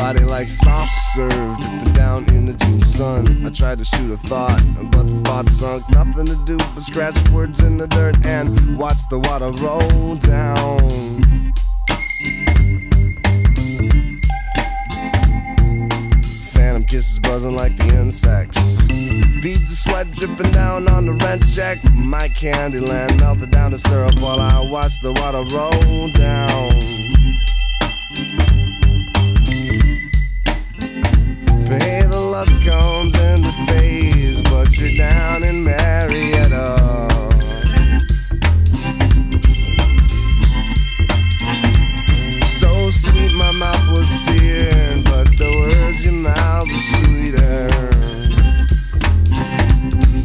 Body like soft serve, dripping down in the June sun. I tried to shoot a thought, but the thought sunk. Nothing to do but scratch words in the dirt and watch the water roll down. Phantom kisses buzzing like the insects. Beads of sweat dripping down on the rent check. My Candyland melted down to syrup while I watched the water roll down. Hey, the lust comes into phase, but you're down in Marietta.